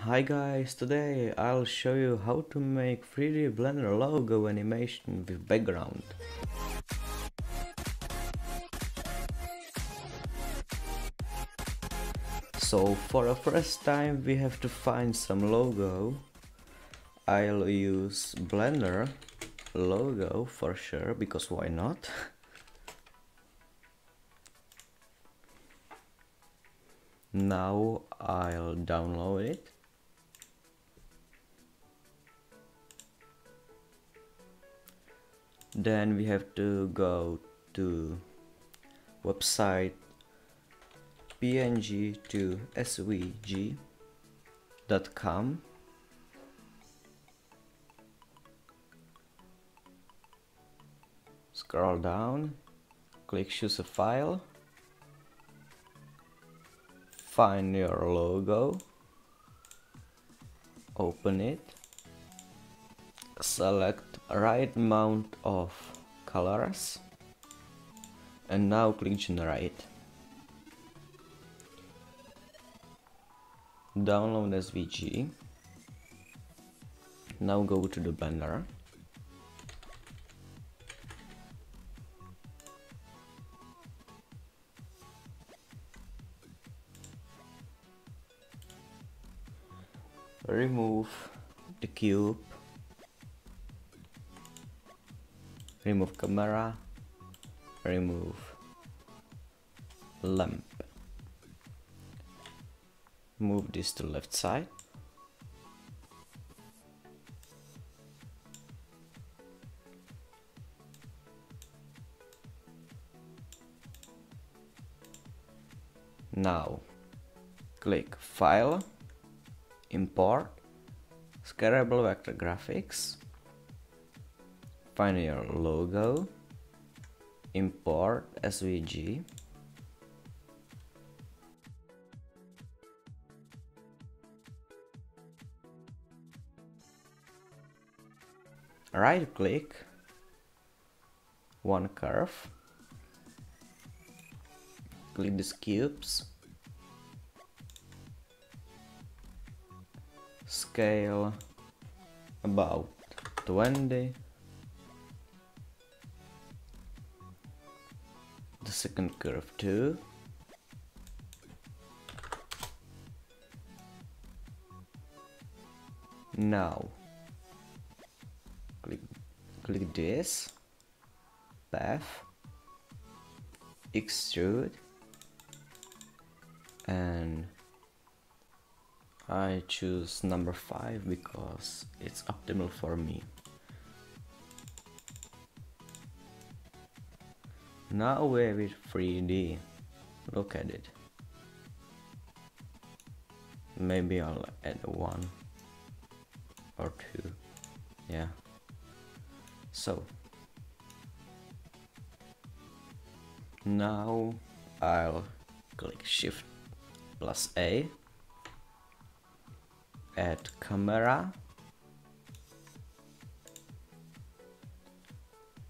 Hi guys, today I'll show you how to make 3D Blender logo animation with background. So for the first time we have to find some logo. I'll use Blender logo for sure, because why not? Now I'll download it. Then we have to go to website png to svg.com. Scroll down, click choose a file, find your logo, open it, select right amount of colors, and now click generate. Download SVG. Now go to the Blender. Remove the cube, remove camera, remove lamp. Move this to left side. Now click File, Import, Scalable Vector Graphics, find your logo, import SVG, right click, one curve, click these cubes, scale about 20, the second curve too, now click this, path, extrude, and I choose number 5 because it's optimal for me. Now we have it 3D. Look at it. Maybe I'll add 1 or 2. Yeah. So now I'll click Shift plus A, add camera,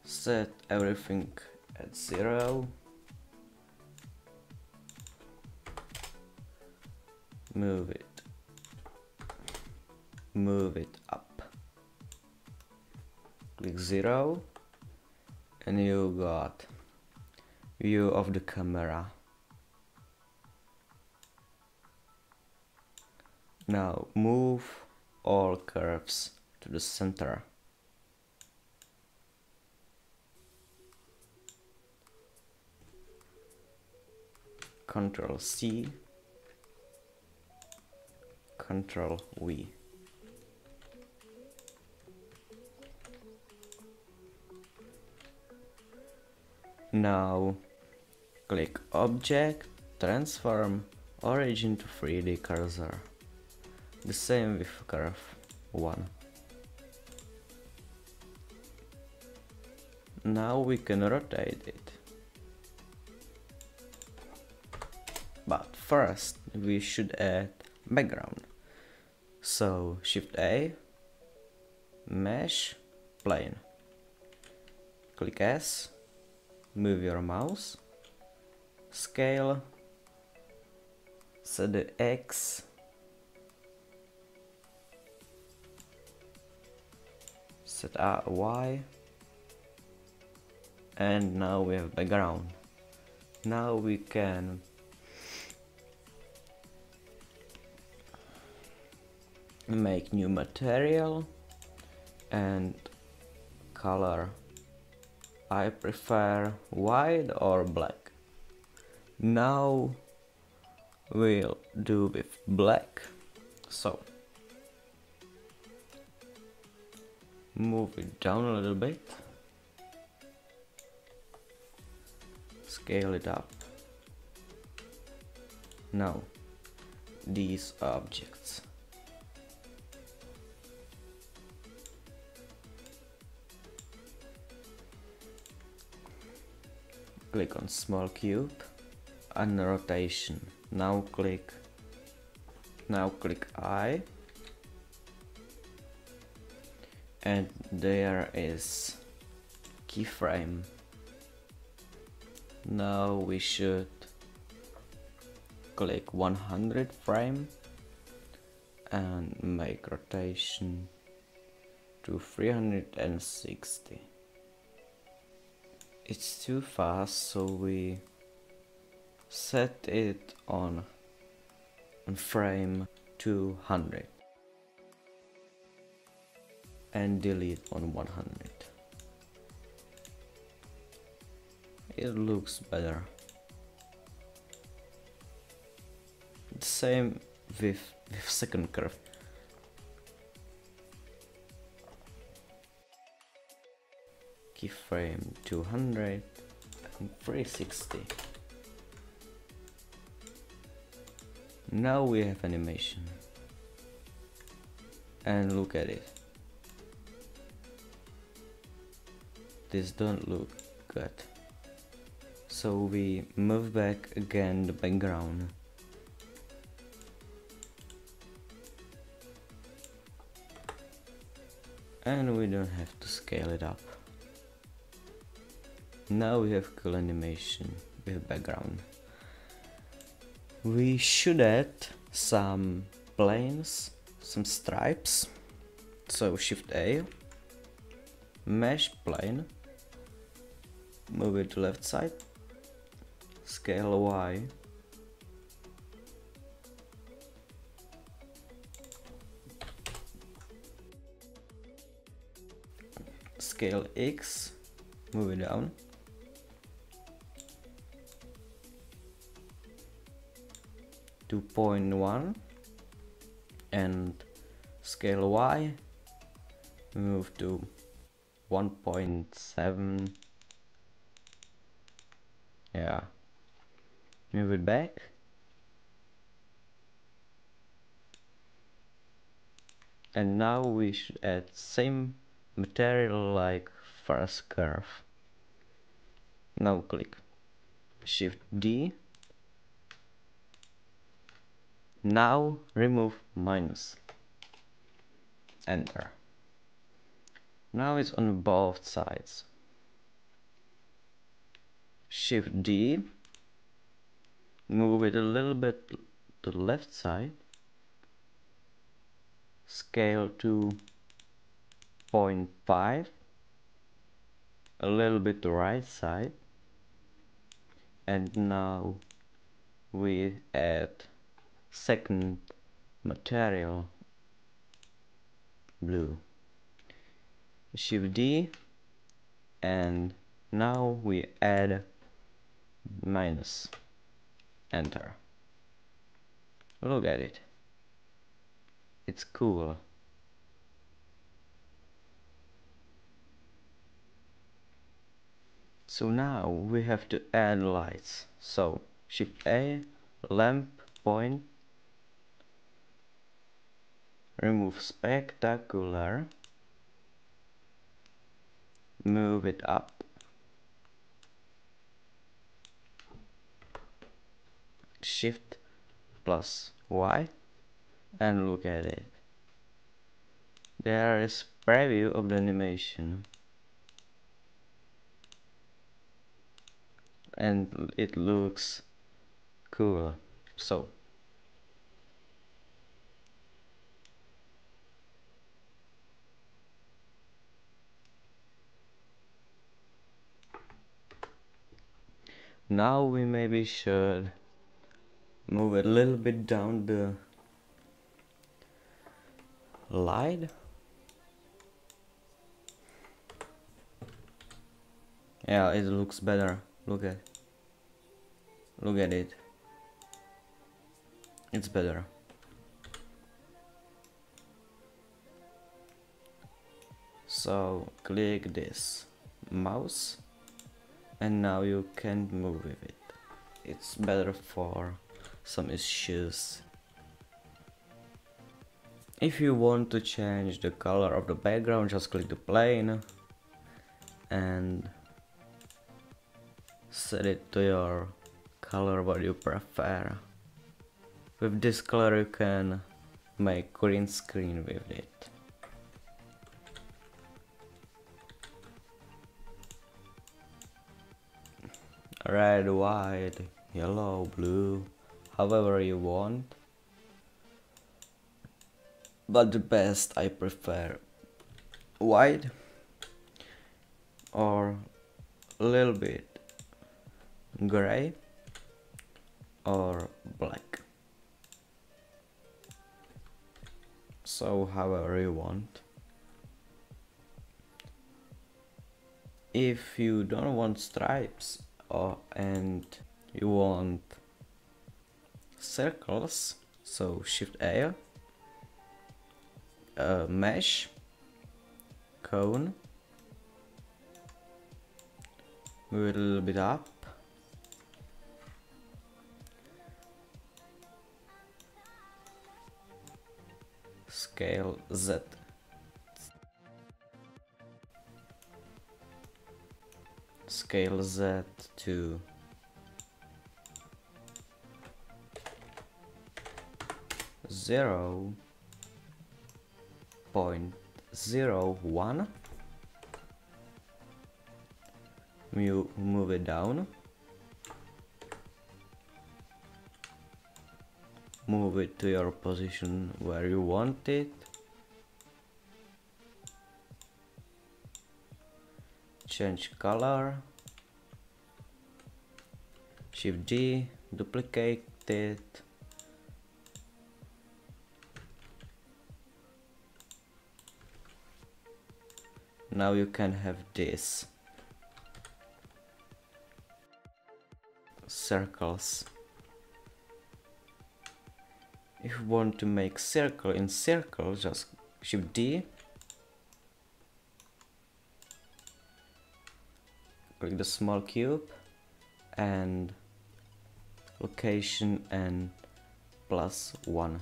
set everything at 0, move it up, click 0, and you got view of the camera. Now move all curves to the center. Ctrl C, Ctrl V. Now click Object, Transform Origin to 3D Cursor. The same with curve 1. Now we can rotate it. But first we should add background. So Shift A, Mesh, Plane. Click S, move your mouse, scale, set the X set Y, and now we have background. Now we can make new material and color. I prefer white or black. Now we'll do with black. So move it down a little bit, scale it up. Now these objects, click on small cube and rotation. Now click I, and there is keyframe. Now we should click 100 frame and make rotation to 360. It's too fast, so we set it on frame 200 and delete on 100. It looks better. The same with second curve. Keyframe 200 and 360. Now we have animation. And look at it. This don't look good. So we move back again the background. And we don't have to scale it up. Now we have cool animation with background. We should add some planes, some stripes. So Shift A, mesh plane, move it to left side, scale Y, scale X, move it down, to 0.1, and scale Y, move to 1.7. Yeah, move it back, and now we should add same material like first curve. Now click Shift D. Now remove minus, enter. Now it's on both sides. Shift D, move it a little bit to the left side, scale to 0.5, a little bit to the right side, and now we add second material, blue. Shift D, and now we add minus, enter. Look at it, it's cool. So now we have to add lights. So Shift A, lamp point, remove spectacular, move it up, Shift plus Y, and look at it. There is preview of the animation, and it looks cool. So Now we maybe should move it a little bit down the light. Yeah, it looks better. Look at it. It's better. So click this mouse and now you can move with it. It's better for some issues. If you want to change the color of the background, just click the plane and set it to your color what you prefer. With this color you can make green screen with it. Red, white, yellow, blue, however you want. But the best I prefer white or a little bit gray or black. So however you want. If you don't want stripes and you want circles, so Shift A, mesh, cone, move it a little bit up, scale Z, scale Z to 0.01, move it down, move it to your position where you want it, change color, Shift D, duplicate it, now you can have this circles. If you want to make circle in circle, just Shift D, click the small cube and location and +1.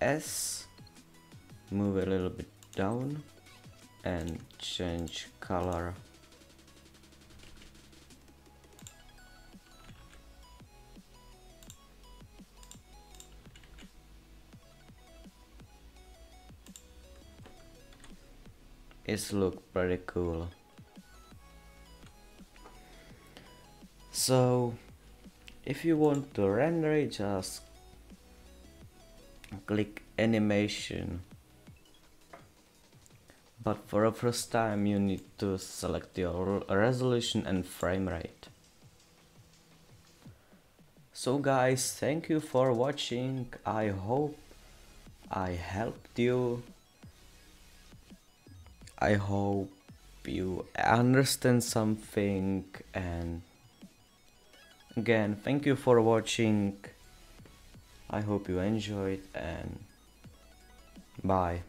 S, move a little bit down and change color. It looks pretty cool. So if you want to render it, just click animation, but for the first time you need to select your resolution and frame rate. So guys, thank you for watching. I hope I helped you. I hope you understand something, and again, thank you for watching. I hope you enjoyed, and bye.